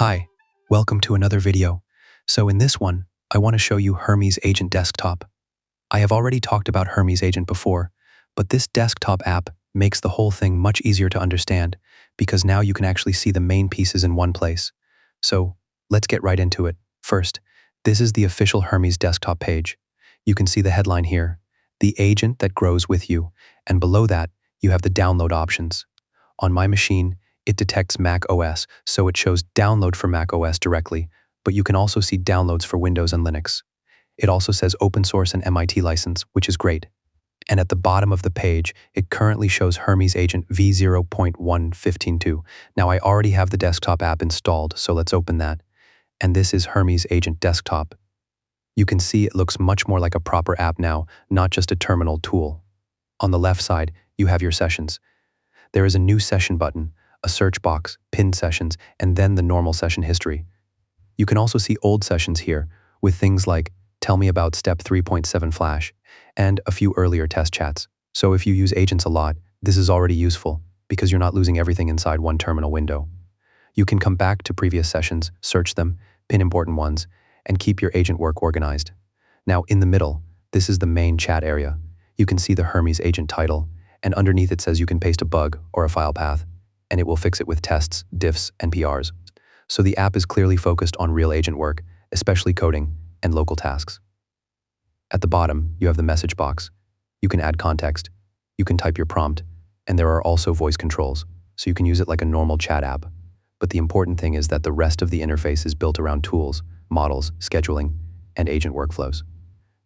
Hi, welcome to another video. So in this one, I want to show you Hermes Agent Desktop. I have already talked about Hermes Agent before, but this desktop app makes the whole thing much easier to understand because now you can actually see the main pieces in one place. So let's get right into it. First, this is the official Hermes desktop page. You can see the headline here, the agent that grows with you, and below that, you have the download options. On my machine, it detects Mac OS, so it shows download for Mac OS directly, but you can also see downloads for Windows and Linux. It also says open source and MIT license, which is great. And at the bottom of the page, it currently shows Hermes Agent v0.1.15.2. Now I already have the desktop app installed, so let's open that. And this is Hermes Agent Desktop. You can see it looks much more like a proper app now, not just a terminal tool. On the left side, you have your sessions. There is a new session button, a search box, pinned sessions, and then the normal session history. You can also see old sessions here with things like tell me about step 3.7 flash and a few earlier test chats. So if you use agents a lot, this is already useful because you're not losing everything inside one terminal window. You can come back to previous sessions, search them, pin important ones, and keep your agent work organized. Now in the middle, this is the main chat area. You can see the Hermes agent title, and underneath it says you can paste a bug or a file path, and it will fix it with tests, diffs, and PRs. So the app is clearly focused on real agent work, especially coding and local tasks. At the bottom, you have the message box. You can add context, you can type your prompt, and there are also voice controls, so you can use it like a normal chat app. But the important thing is that the rest of the interface is built around tools, models, scheduling, and agent workflows.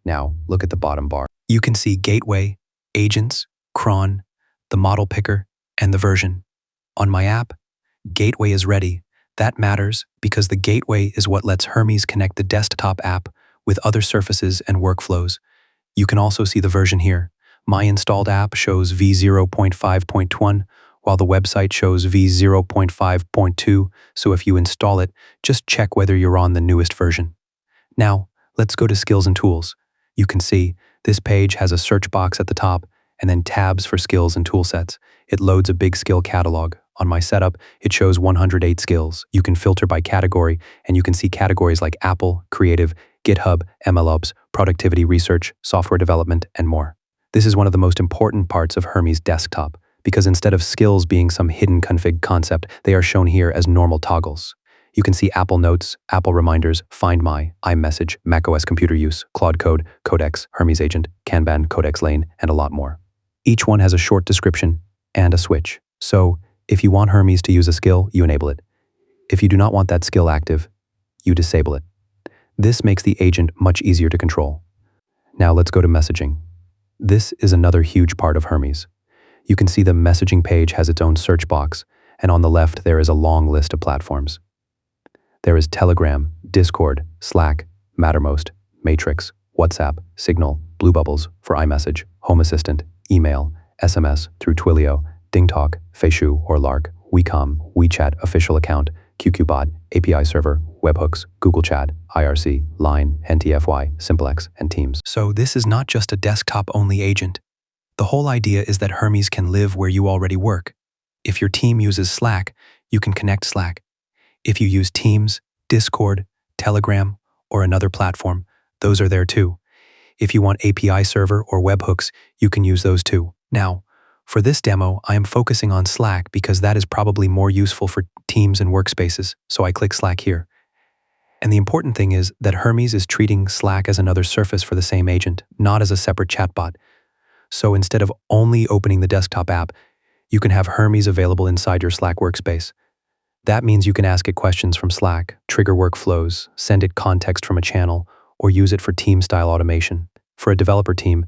Now, look at the bottom bar. You can see Gateway, Agents, Cron, the model picker, and the version. On my app, Gateway is ready. That matters because the gateway is what lets Hermes connect the desktop app with other surfaces and workflows. You can also see the version here. My installed app shows v0.5.1, while the website shows v0.5.2, so if you install it, just check whether you're on the newest version. Now, let's go to Skills and Tools. You can see this page has a search box at the top and then tabs for skills and toolsets. It loads a big skill catalog. On my setup, it shows 108 skills. You can filter by category, and you can see categories like Apple, Creative, GitHub, MLOps, Productivity Research, Software Development, and more. This is one of the most important parts of Hermes Desktop, because instead of skills being some hidden config concept, they are shown here as normal toggles. You can see Apple Notes, Apple Reminders, Find My, iMessage, macOS Computer Use, Claude Code, Codex, Hermes Agent, Kanban, Codex Lane, and a lot more. Each one has a short description and a switch. So, if you want Hermes to use a skill, you enable it. If you do not want that skill active, you disable it. This makes the agent much easier to control. Now let's go to messaging. This is another huge part of Hermes. You can see the messaging page has its own search box, and on the left there is a long list of platforms. There is Telegram, Discord, Slack, Mattermost, Matrix, WhatsApp, Signal, Blue Bubbles for iMessage, Home Assistant, email, SMS through Twilio, DingTalk, Feishu or Lark, WeCom, WeChat official account, QQBot, API server, webhooks, Google Chat, IRC, Line, NTFY, SimpleX, and Teams. So this is not just a desktop-only agent. The whole idea is that Hermes can live where you already work. If your team uses Slack, you can connect Slack. If you use Teams, Discord, Telegram, or another platform, those are there too. If you want API server or webhooks, you can use those too. Now, for this demo, I am focusing on Slack because that is probably more useful for teams and workspaces, so I click Slack here. And the important thing is that Hermes is treating Slack as another surface for the same agent, not as a separate chatbot. So instead of only opening the desktop app, you can have Hermes available inside your Slack workspace. That means you can ask it questions from Slack, trigger workflows, send it context from a channel, or use it for team-style automation. For a developer team,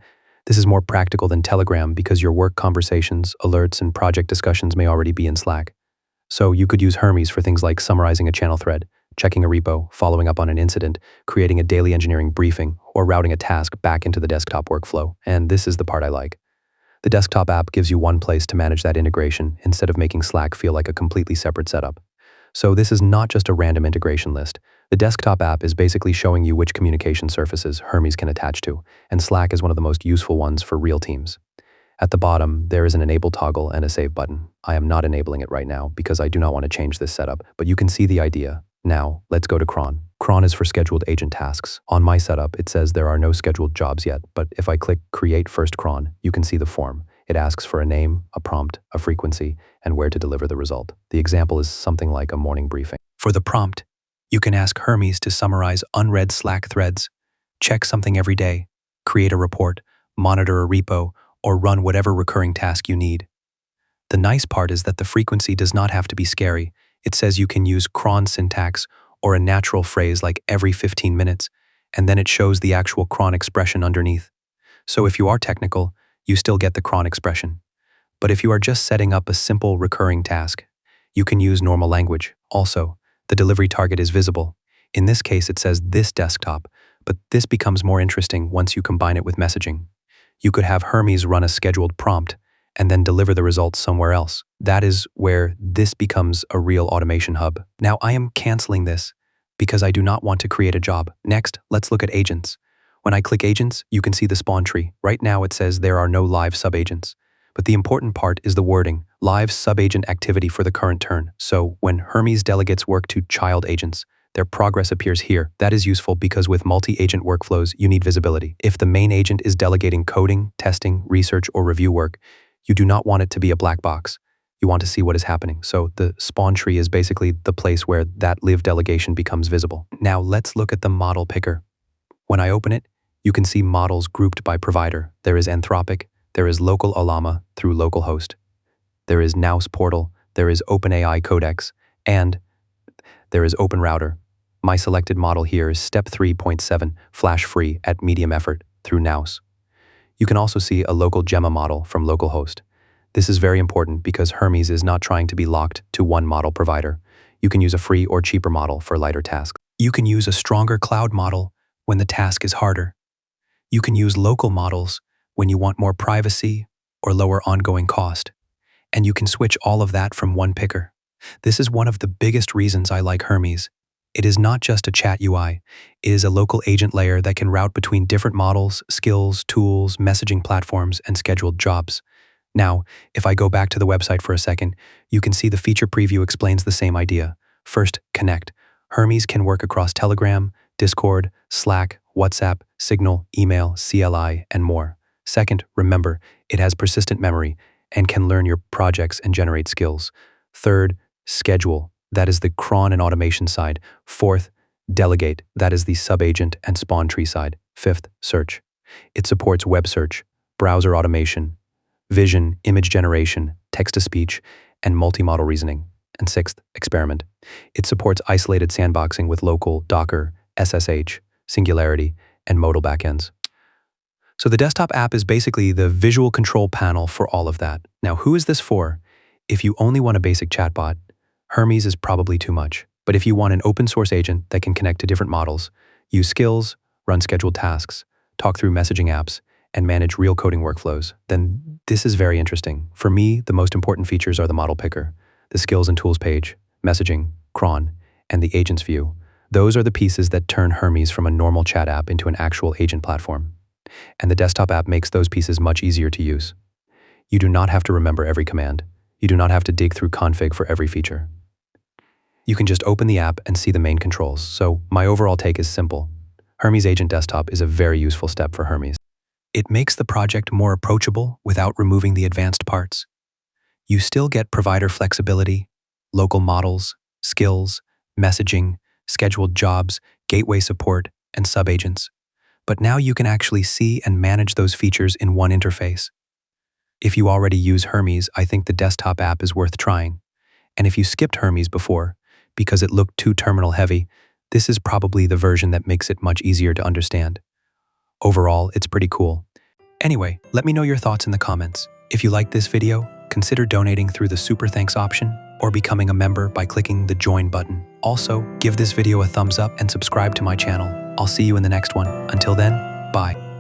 this is more practical than Telegram because your work conversations, alerts, and project discussions may already be in Slack. So you could use Hermes for things like summarizing a channel thread, checking a repo, following up on an incident, creating a daily engineering briefing, or routing a task back into the desktop workflow. And this is the part I like. The desktop app gives you one place to manage that integration instead of making Slack feel like a completely separate setup. So this is not just a random integration list. The desktop app is basically showing you which communication surfaces Hermes can attach to, and Slack is one of the most useful ones for real teams. At the bottom, there is an enable toggle and a save button. I am not enabling it right now because I do not want to change this setup, but you can see the idea. Now, let's go to Cron. Cron is for scheduled agent tasks. On my setup, it says there are no scheduled jobs yet, but if I click Create First Cron, you can see the form. It asks for a name, a prompt, a frequency, and where to deliver the result. The example is something like a morning briefing. For the prompt, you can ask Hermes to summarize unread Slack threads, check something every day, create a report, monitor a repo, or run whatever recurring task you need. The nice part is that the frequency does not have to be scary. It says you can use cron syntax or a natural phrase like every 15 minutes, and then it shows the actual cron expression underneath. So if you are technical, you still get the cron expression. But if you are just setting up a simple recurring task, you can use normal language. Also, the delivery target is visible. In this case, it says this desktop, but this becomes more interesting once you combine it with messaging. You could have Hermes run a scheduled prompt and then deliver the results somewhere else. That is where this becomes a real automation hub. Now, I am canceling this because I do not want to create a job. Next, let's look at agents. When I click agents, you can see the spawn tree. Right now it says there are no live subagents. But the important part is the wording, live subagent activity for the current turn. So when Hermes delegates work to child agents, their progress appears here. That is useful because with multi-agent workflows, you need visibility. If the main agent is delegating coding, testing, research, or review work, you do not want it to be a black box. You want to see what is happening. So the spawn tree is basically the place where that live delegation becomes visible. Now let's look at the model picker. When I open it, you can see models grouped by provider. There is Anthropic, there is local Olama through localhost, there is Nous portal, there is OpenAI Codex, and there is OpenRouter. My selected model here is Step 3.7 flash-free at medium effort through Nous. You can also see a local Gemma model from localhost. This is very important because Hermes is not trying to be locked to one model provider. You can use a free or cheaper model for lighter tasks. You can use a stronger cloud model when the task is harder. You can use local models when you want more privacy or lower ongoing cost. And you can switch all of that from one picker. This is one of the biggest reasons I like Hermes. It is not just a chat UI. It is a local agent layer that can route between different models, skills, tools, messaging platforms, and scheduled jobs. Now, if I go back to the website for a second, you can see the feature preview explains the same idea. First, connect. Hermes can work across Telegram, Discord, Slack, WhatsApp, Signal, email, CLI, and more. Second, remember, it has persistent memory and can learn your projects and generate skills. Third, schedule. That is the cron and automation side. Fourth, delegate. That is the subagent and spawn tree side. Fifth, search. It supports web search, browser automation, vision, image generation, text-to-speech, and multi-model reasoning. And sixth, experiment. It supports isolated sandboxing with local, Docker, SSH, Singularity, and modal backends. So the desktop app is basically the visual control panel for all of that. Now, who is this for? If you only want a basic chatbot, Hermes is probably too much. But if you want an open source agent that can connect to different models, use skills, run scheduled tasks, talk through messaging apps, and manage real coding workflows, then this is very interesting. For me, the most important features are the model picker, the skills and tools page, messaging, cron, and the agents view. Those are the pieces that turn Hermes from a normal chat app into an actual agent platform. And the desktop app makes those pieces much easier to use. You do not have to remember every command. You do not have to dig through config for every feature. You can just open the app and see the main controls. So my overall take is simple. Hermes Agent Desktop is a very useful step for Hermes. It makes the project more approachable without removing the advanced parts. You still get provider flexibility, local models, skills, messaging, scheduled jobs, gateway support, and subagents. But now you can actually see and manage those features in one interface. If you already use Hermes, I think the desktop app is worth trying. And if you skipped Hermes before, because it looked too terminal heavy, this is probably the version that makes it much easier to understand. Overall, it's pretty cool. Anyway, let me know your thoughts in the comments. If you liked this video, consider donating through the Super Thanks option or becoming a member by clicking the Join button. Also, give this video a thumbs up and subscribe to my channel. I'll see you in the next one. Until then, bye.